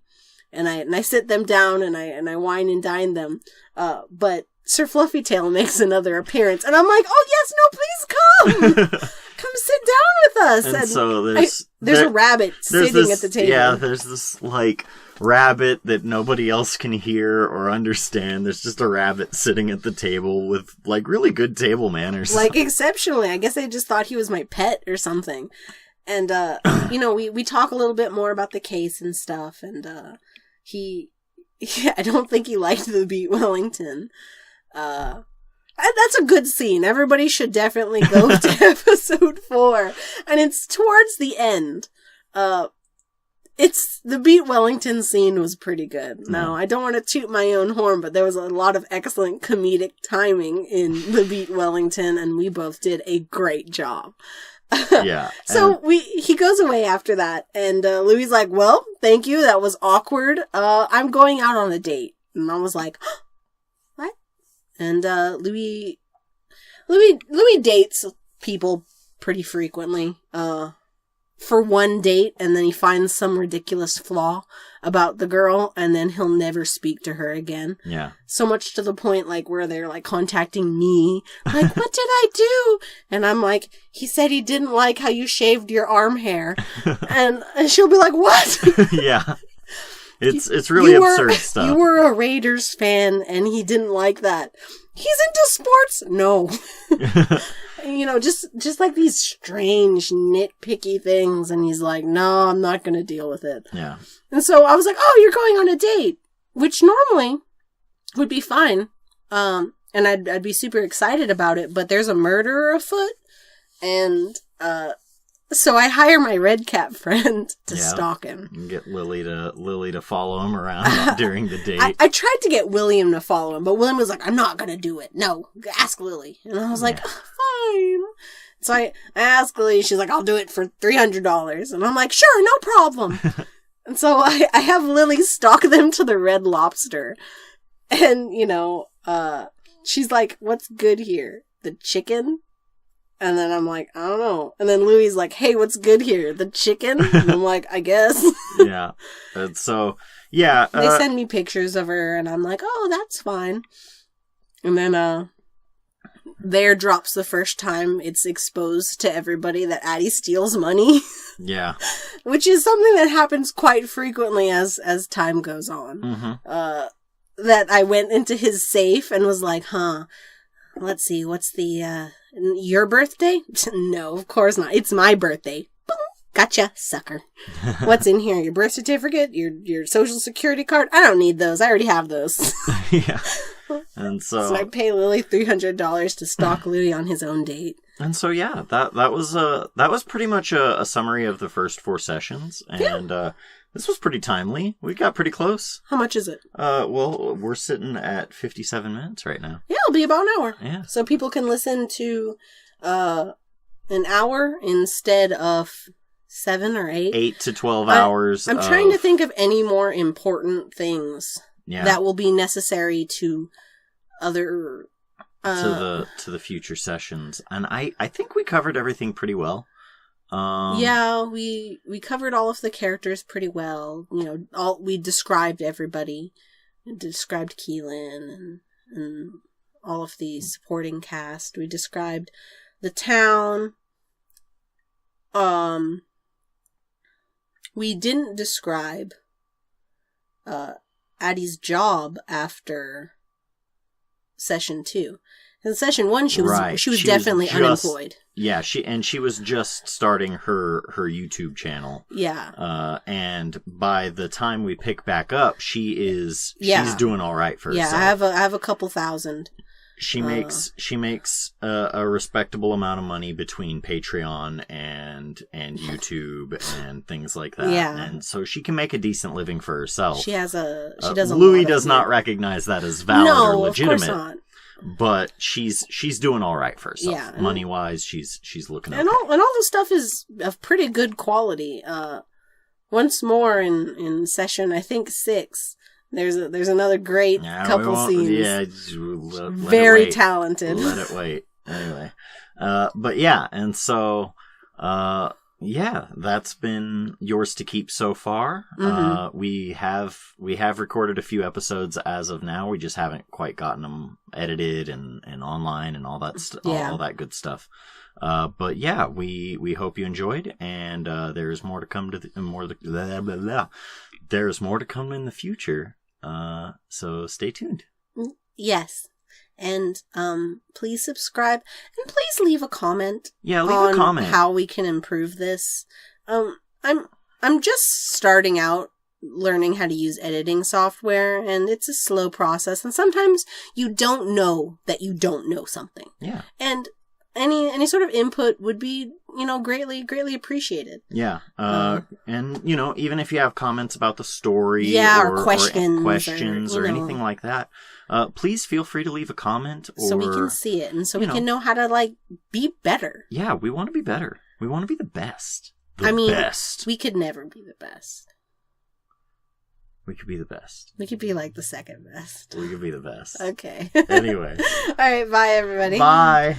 and I sit them down, and I wine and dine them. But Sir Fluffytail makes another appearance, and I'm like, oh yes, no, please come! Come sit down with us! And so there's a rabbit sitting at the table. Yeah, there's this, like, rabbit that nobody else can hear or understand. There's just a rabbit sitting at the table with, like, really good table manners. Like, exceptionally. I guess they just thought he was my pet or something. And, we talk a little bit more about the case and stuff, and, I don't think he liked the Beet Wellington. That's a good scene. Everybody should definitely go to episode 4. And it's towards the end. It's the Beet Wellington scene was pretty good. No, I don't want to toot my own horn, but there was a lot of excellent comedic timing in the Beet Wellington, and we both did a great job. Yeah. So he goes away after that, and Louis' like, well, thank you, that was awkward. I'm going out on a date. And I was like, what? And Louis dates people pretty frequently. For one date, and then he finds some ridiculous flaw about the girl, and then he'll never speak to her again. Yeah. So much to the point, like, where they're, like, contacting me. Like, what did I do? And I'm like, he said he didn't like how you shaved your arm hair. and she'll be like, what? Yeah. It's really absurd stuff. You were a Raiders fan, and he didn't like that. He's into sports? No. Just like these strange, nitpicky things, and he's like, no, I'm not going to deal with it. Yeah. And so I was like, oh, you're going on a date, which normally would be fine, and I'd be super excited about it, but there's a murderer afoot, and so I hire my red cap friend to stalk him. And get Lily to follow him around during the date. I tried to get William to follow him, but William was like, I'm not going to do it. No, ask Lily. And I was like, fine. So I asked Lily, she's like, I'll do it for $300. And I'm like, sure, no problem. And so I have Lily stalk them to the Red Lobster. And, she's like, what's good here? The chicken? And then I'm like, I don't know. And then Louis like, hey, what's good here? The chicken? And I'm like, I guess. Yeah. And so, yeah. They send me pictures of her, and I'm like, oh, that's fine. And then, there drops the first time it's exposed to everybody that Addie steals money. Yeah. Which is something that happens quite frequently as time goes on. Mm-hmm. That I went into his safe and was like, let's see, what's the, your birthday? No, of course not. It's my birthday. Boom. Gotcha, sucker. What's in here? Your birth certificate? Your social security card? I don't need those. I already have those. Yeah. And so I pay Lily $300 to stalk Louis on his own date. And so that was pretty much a summary of the first 4 sessions, and this was pretty timely. We got pretty close. How much is it? Well, we're sitting at 57 minutes right now. Yeah, it'll be about an hour. Yeah. So people can listen to an hour instead of 7 or 8. 8 to 12 hours. I'm trying to think of any more important things that will be necessary to other to the future sessions. And I think we covered everything pretty well. We covered all of the characters pretty well. We described everybody. We described Keelan and all of the supporting cast. We described the town. We didn't describe Addie's job after session 2. In session 1, she was definitely unemployed. Yeah, she was just starting her YouTube channel. Yeah. And by the time we pick back up, she's doing all right for herself. Yeah, I have a couple thousand. She makes a respectable amount of money between Patreon and YouTube and things like that. Yeah. And so she can make a decent living for herself. She does a Louis does not recognize that as valid or legitimate. Of course not. But she's doing all right for herself. Yeah, money wise, she's looking okay. And all the stuff is of pretty good quality. Once more in session, I think 6. There's another great couple scenes. Yeah, very talented. Let it wait. Anyway, but yeah, and so yeah, that's been yours to keep so far. Mm-hmm. We have recorded a few episodes as of now. We just haven't quite gotten them edited and online and all that all that good stuff. But yeah, we hope you enjoyed, and there's more to come There's more to come in the future. So stay tuned. Yes. And please subscribe, and please leave a comment. Yeah, leave a comment. How we can improve this. I'm just starting out learning how to use editing software, and it's a slow process, and sometimes you don't know that you don't know something. Yeah. And any sort of input would be, greatly appreciated. Yeah. And, even if you have comments about the story or questions or anything like that, please feel free to leave a comment. So we can see it, and so we can know how to, be better. Yeah, we want to be better. We want to be the best. Best. We could never be the best. We could be the best. We could be, the second best. We could be the best. Okay. Anyway. All right, bye, everybody. Bye.